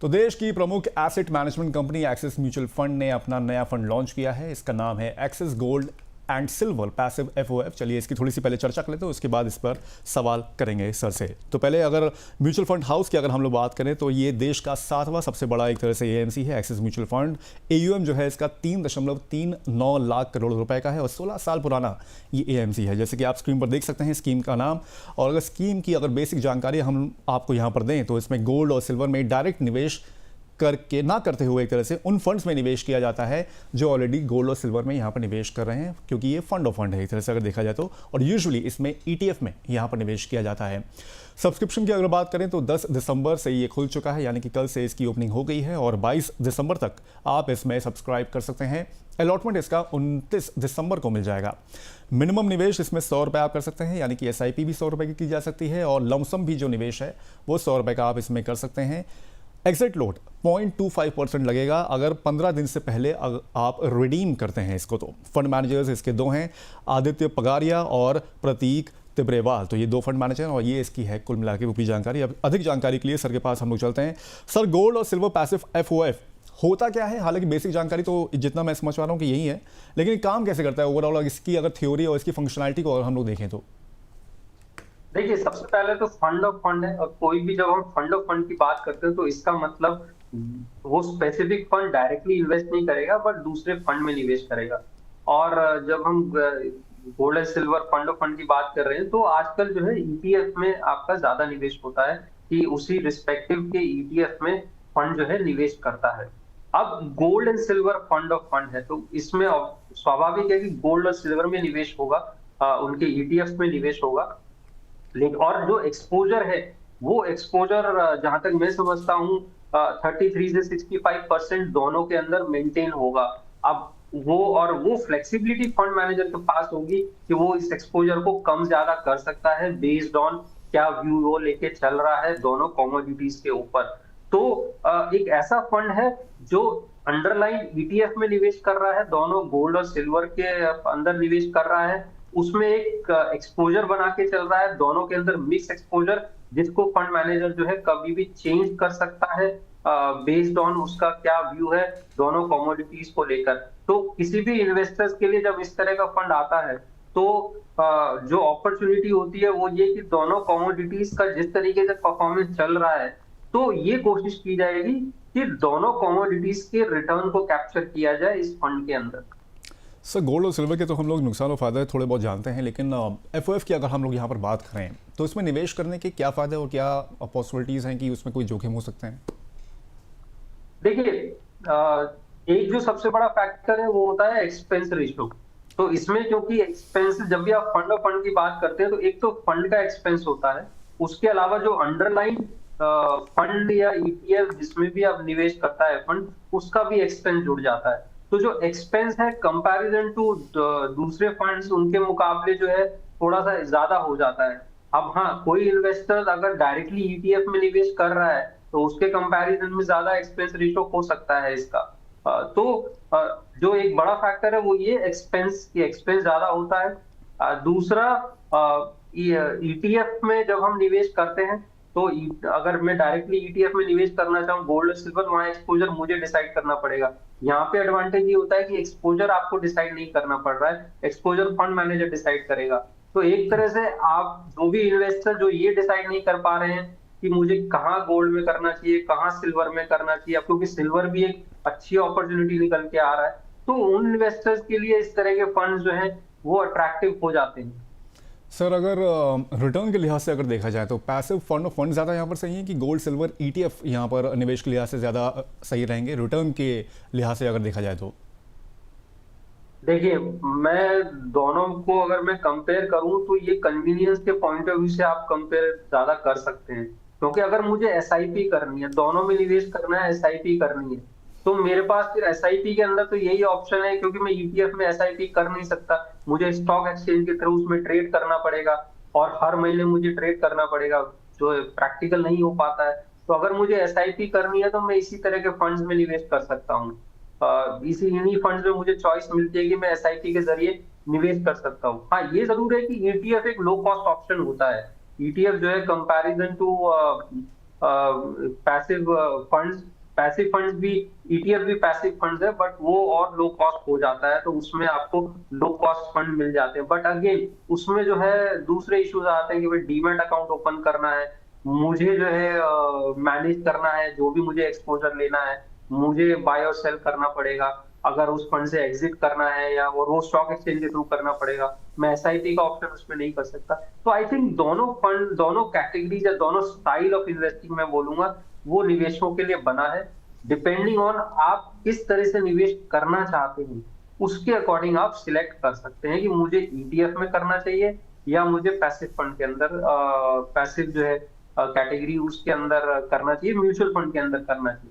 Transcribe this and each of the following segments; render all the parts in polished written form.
तो देश की प्रमुख asset management company axis mutual fund ने अपना नया फंड लॉन्च किया है। इसका नाम है axis gold and silver passive FOF. चलिए इसकी थोड़ी सी पहले चर्चा कर लेते हैं, उसके बाद इस पर सवाल करेंगे सर से। तो पहले अगर म्यूचुअल फंड हाउस की अगर हम लोग बात करें तो ये देश का 7वां सबसे बड़ा एक तरह से एएमसी है एक्सिस म्यूचुअल फंड। एयूएम जो है इसका 3.39 लाख करोड़ रुपए का है और 16 साल पुराना ये एएमसी है। जैसे कि आप स्क्रीन पर देख सकते हैं स्कीम का नाम। और अगर स्कीम की अगर बेसिक जानकारी हम आपको यहाँ पर दें तो इसमें गोल्ड और सिल्वर में डायरेक्ट निवेश करके ना करते हुए एक तरह से उन फंड्स में निवेश किया जाता है जो ऑलरेडी गोल्ड और सिल्वर में यहाँ पर निवेश कर रहे हैं, क्योंकि ये फंड ऑफ फंड है एक तरह से अगर देखा जाए तो। और यूजुअली इसमें ईटीएफ में यहाँ पर निवेश किया जाता है। सब्सक्रिप्शन की अगर बात करें तो 10 दिसंबर से ये खुल चुका है, यानी कि कल से इसकी ओपनिंग हो गई है और 22 दिसंबर तक आप इसमें सब्सक्राइब कर सकते हैं। अलॉटमेंट इसका 29 दिसंबर को मिल जाएगा। मिनिमम निवेश इसमें 100 रुपये आप कर सकते हैं, यानी कि एसआईपी भी 100 रुपये की जा सकती है और लमसम भी जो निवेश है वो 100 रुपये का आप इसमें कर सकते हैं। एग्जिट लोड 0.25% लगेगा अगर 15 दिन से पहले आप रिडीम करते हैं इसको। तो फंड मैनेजर्स इसके दो हैं, आदित्य पगारिया और प्रतीक तिब्रेवाल। तो ये दो फंड मैनेजर और ये इसकी है कुल मिला के ऊपरी जानकारी। अब अधिक जानकारी के लिए सर के पास हम लोग चलते हैं। सर, गोल्ड और सिल्वर पैसिव एफओएफ होता क्या है? हालांकि बेसिक जानकारी तो जितना मैं समझ पा रहा हूँ कि यही है, लेकिन काम कैसे करता है ओवरऑल, इसकी अगर थ्योरी और इसकी फंक्शनैलिटी को अगर हम लोग देखें तो। देखिए, सबसे पहले तो फंड ऑफ फंड है और कोई भी जब हम फंड ऑफ फंड की बात करते हैं तो इसका मतलब वो स्पेसिफिक फंड डायरेक्टली इन्वेस्ट नहीं करेगा बट दूसरे फंड में निवेश करेगा। और जब हम gold and silver fund of fund की बात कर रहे हैं तो आजकल जो है ईटीएफ में आपका ज्यादा निवेश होता है कि उसी रिस्पेक्टिव के ईटीएफ में फंड जो है निवेश करता है। अब gold and silver fund of fund है तो इसमें स्वाभाविक है कि गोल्ड और सिल्वर में निवेश होगा, उनके ईटीएफ में निवेश होगा। लेकिन और जो एक्सपोजर है वो एक्सपोजर जहां तक मैं समझता हूँ 33 से 65% दोनों के अंदर मेंटेन होगा। अब वो फ्लेक्सिबिलिटी फंड मैनेजर के पास होगी कि वो इस एक्सपोजर को कम ज्यादा कर सकता है बेस्ड ऑन क्या व्यू वो लेके चल रहा है दोनों कमोडिटीज के ऊपर। तो एक ऐसा फंड है जो अंडरलाइन ईटीएफ में निवेश कर रहा है, दोनों गोल्ड और सिल्वर के अंदर निवेश कर रहा है, उसमें एक एक्सपोजर बना के चल रहा है, दोनों के अंदर मिक्स एक्सपोजर जिसको फंड मैनेजर जो है कभी भी चेंज कर सकता है बेस्ड ऑन उसका क्या व्यू है दोनों कमोडिटीज को लेकर। तो किसी भी इन्वेस्टर्स के लिए जब इस तरह का फंड आता है तो जो अपॉर्चुनिटी होती है वो ये कि दोनों कमोडिटीज का जिस तरीके से परफॉर्मेंस चल रहा है तो ये कोशिश की जाएगी कि दोनों कमोडिटीज के रिटर्न को कैप्चर किया जाए इस फंड के अंदर। सर, गोल्ड और सिल्वर के तो हम लोग नुकसान और फायदे थोड़े बहुत जानते हैं, लेकिन एफओएफ की अगर हम लोग यहाँ पर बात करें तो इसमें निवेश करने के क्या फायदे और क्या पॉसिबिलिटीज हैं कि उसमें कोई जोखिम हो सकते हैं? देखिए, एक जो सबसे बड़ा फैक्टर है वो होता है एक्सपेंस रेशियो। तो इसमें क्योंकि एक्सपेंस जब भी आप फंड ऑफ फंड की बात करते हैं तो एक तो फंड का एक्सपेंस होता है, उसके अलावा जो अंडरलाइन फंड या ईटीएफ जिसमें भी आप निवेश करता है फंड उसका भी एक्सपेंस जुड़ जाता है। तो जो एक्सपेंस है कंपैरिजन टू दूसरे फंड्स उनके मुकाबले जो है थोड़ा सा ज्यादा हो जाता है। अब हाँ, कोई इन्वेस्टर अगर डायरेक्टली ईटीएफ में निवेश कर रहा है तो उसके कंपैरिजन में ज्यादा एक्सपेंस रेशियो हो सकता है इसका। जो एक बड़ा फैक्टर है वो ये एक्सपेंस ज्यादा होता है। दूसरा, ईटीएफ में जब हम निवेश करते हैं तो अगर मैं डायरेक्टली ईटीएफ में निवेश करना चाहूँ गोल्ड और सिल्वर, वहां एक्सपोजर मुझे डिसाइड करना पड़ेगा। यहाँ पे एडवांटेज ये होता है कि एक्सपोजर आपको डिसाइड नहीं करना पड़ रहा है, एक्सपोजर फंड मैनेजर डिसाइड करेगा। तो एक तरह से आप जो भी इन्वेस्टर जो ये डिसाइड नहीं कर पा रहे हैं कि मुझे कहाँ गोल्ड में करना चाहिए कहाँ सिल्वर में करना चाहिए, क्योंकि सिल्वर भी एक अच्छी अपॉर्चुनिटी निकल के आ रहा है, तो उन इन्वेस्टर्स के लिए इस तरह के फंड जो है वो अट्रैक्टिव हो जाते हैं। सर, अगर रिटर्न के लिहाज से अगर देखा जाए तो पैसिव फंड ऑफ फंड ज़्यादा यहाँ पर सही है कि गोल्ड सिल्वर ईटीएफ यहाँ पर निवेश के लिहाज से ज़्यादा सही रहेंगे रिटर्न के लिहाज से अगर देखा जाए तो? देखिए, मैं दोनों को अगर मैं कंपेयर करूं तो ये कन्वीनियंस के पॉइंट ऑफ व्यू से आप कंपेयर ज्यादा कर सकते हैं, क्योंकि अगर मुझे एसआईपी करनी है, दोनों में निवेश करना है, एसआईपी करनी है, तो मेरे पास फिर एसआईपी के अंदर तो यही ऑप्शन है, क्योंकि मैं ईटीएफ में एसआईपी कर नहीं सकता, मुझे स्टॉक एक्सचेंज के थ्रू उसमें ट्रेड करना पड़ेगा और हर महीने मुझे ट्रेड करना पड़ेगा जो प्रैक्टिकल नहीं हो पाता है। तो अगर मुझे एसआईपी करनी है तो मैं इसी तरह के फंड्स में निवेश कर सकता हूँ। इन्हीं फंड्स में मुझे चॉइस मिलती है कि मैं एसआईपी के जरिए निवेश कर सकता हूँ। हाँ, ये जरूर है कि ईटीएफ एक लो कॉस्ट ऑप्शन होता है। ईटीएफ जो है comparison to passive funds passive funds भी, ईटीएफ भी पैसिव फंड्स है, बट वो और लो कॉस्ट हो जाता है, तो उसमें आपको लो कॉस्ट फंड मिल जाते हैं। बट अगेन उसमें जो है दूसरे इश्यूज आते हैं कि भाई डीमैट अकाउंट ओपन करना है, मुझे जो है मैनेज करना है, जो भी मुझे एक्सपोजर लेना है मुझे बाय और सेल करना पड़ेगा, अगर उस फंड से एग्जिट करना है या वो स्टॉक एक्सचेंज के थ्रू करना पड़ेगा, मैं एसआईपी का ऑप्शन उसमें नहीं कर सकता। तो आई थिंक दोनों फंड, दोनों कैटेगरीज या दोनों स्टाइल ऑफ इन्वेस्टिंग मैं बोलूंगा वो निवेशकों के लिए बना है। डिपेंडिंग ऑन आप किस तरह से निवेश करना चाहते हैं उसके अकॉर्डिंग आप सिलेक्ट कर सकते हैं कि मुझे ईटीएफ में करना चाहिए या मुझे पैसिव फंड के अंदर, पैसिव जो है कैटेगरी उसके अंदर करना चाहिए, म्यूचुअल फंड के अंदर करना चाहिए।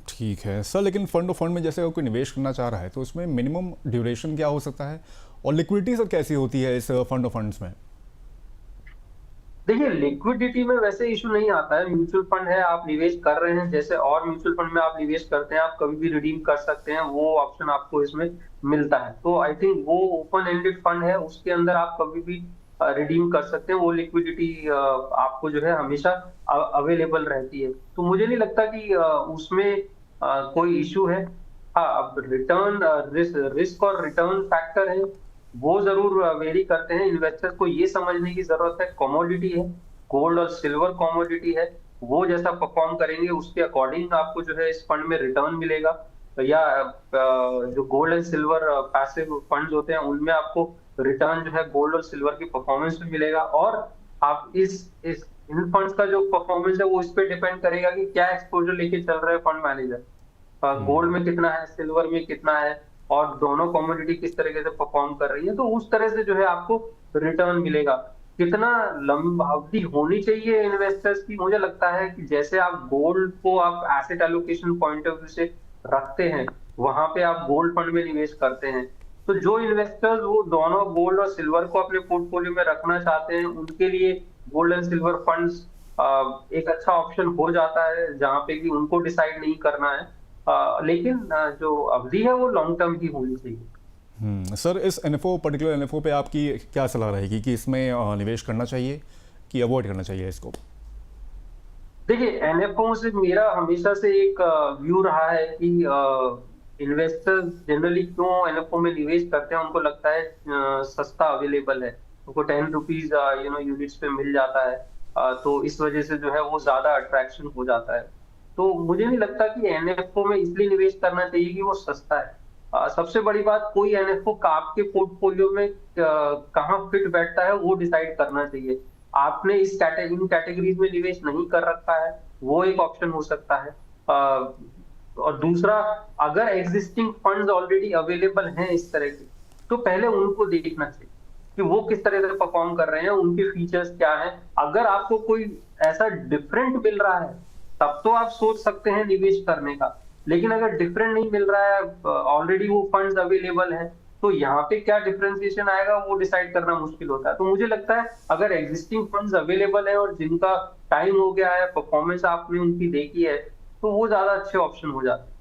ठीक है सर, लेकिन फंड ऑफ फंड में जैसे अगर कोई निवेश करना चाह रहा है तो उसमें मिनिमम ड्यूरेशन क्या हो सकता है और लिक्विडिटी सर कैसी होती है इस फंड ऑफ फंड्स में? देखिए लिक्विडिटी में वैसे इशू नहीं आता है, म्यूचुअल फंड है, आप निवेश कर रहे हैं, जैसे और म्यूचुअल फंड में आप निवेश करते हैं आप कभी भी रिडीम कर सकते हैं, वो ऑप्शन आपको इसमें मिलता है। तो आई थिंक वो ओपन एंडेड फंड है, उसके अंदर आप कभी भी रिडीम कर सकते हैं, वो लिक्विडिटी आपको जो है हमेशा अवेलेबल रहती है। तो मुझे नहीं लगता कि उसमें कोई इशू है। हाँ, अब रिटर्न, रिस्क और रिटर्न फैक्टर है, वो जरूर वेरी करते हैं। इन्वेस्टर को ये समझने की जरूरत है, कमोडिटी है, गोल्ड और सिल्वर कमोडिटी है, वो जैसा परफॉर्म करेंगे उसके अकॉर्डिंग आपको जो है इस फंड में रिटर्न मिलेगा। या जो gold and silver passive funds होते हैं उनमें आपको रिटर्न जो है गोल्ड और सिल्वर की परफॉर्मेंस में मिलेगा। और आप इस इन फंड्स का जो परफॉर्मेंस है वो इस पे डिपेंड करेगा कि क्या एक्सपोजर लेके चल रहा है फंड मैनेजर, गोल्ड में कितना है, सिल्वर में कितना है, और दोनों कमोडिटी किस तरीके से परफॉर्म कर रही है, तो उस तरह से जो है आपको रिटर्न मिलेगा। कितना लंबा अवधि होनी चाहिए इन्वेस्टर्स की, मुझे लगता है कि जैसे आप गोल्ड को आप asset allocation point of view से रखते हैं, वहां पे आप गोल्ड फंड में निवेश करते हैं, तो जो इन्वेस्टर्स वो दोनों गोल्ड और सिल्वर को अपने पोर्टफोलियो में रखना चाहते हैं उनके लिए गोल्ड एंड सिल्वर फंड्स एक अच्छा ऑप्शन हो जाता है, जहां पे कि उनको डिसाइड नहीं करना है। लेकिन जो अवधि है वो लॉन्ग टर्म की होनी चाहिए। सर इस एनएफओ, पर्टिकुलर एनएफओ पे आपकी क्या सलाह रहेगी कि इसमें निवेश करना चाहिए कि अवॉइड करना चाहिए इसको? देखिए एनएफओ से मेरा हमेशा से एक व्यू रहा है कि इन्वेस्टर्स जनरली क्यों एनएफओ में निवेश करते हैं, उनको लगता है सस्ता अवेलेबल है, उनको 10 रुपीज यूनिट्स पे मिल जाता है, तो इस वजह से जो है वो ज्यादा अट्रैक्शन हो जाता है। तो मुझे नहीं लगता कि एनएफओ में इसलिए निवेश करना चाहिए कि वो सस्ता है। सबसे बड़ी बात, कोई एनएफओ आपके पोर्टफोलियो में कहाँ फिट बैठता है वो डिसाइड करना चाहिए। आपने इन कैटेगरीज में निवेश नहीं कर रखा है, वो एक ऑप्शन हो सकता है। और दूसरा, अगर एग्जिस्टिंग फंड्स ऑलरेडी अवेलेबल हैं इस तरह के, तो पहले उनको देखना चाहिए कि वो किस तरह से परफॉर्म कर रहे हैं, उनके फीचर्स क्या हैं। अगर आपको कोई ऐसा डिफरेंट मिल रहा है तब तो आप सोच सकते हैं निवेश करने का, लेकिन अगर डिफरेंट नहीं मिल रहा है, ऑलरेडी वो फंड्स अवेलेबल है, तो यहाँ पे क्या डिफरेंशिएशन आएगा वो डिसाइड करना मुश्किल होता है। तो मुझे लगता है अगर एग्जिस्टिंग फंड्स अवेलेबल है और जिनका टाइम हो गया है, परफॉर्मेंस आपने उनकी देखी है, तो वो ज्यादा अच्छे ऑप्शन हो जाते हैं।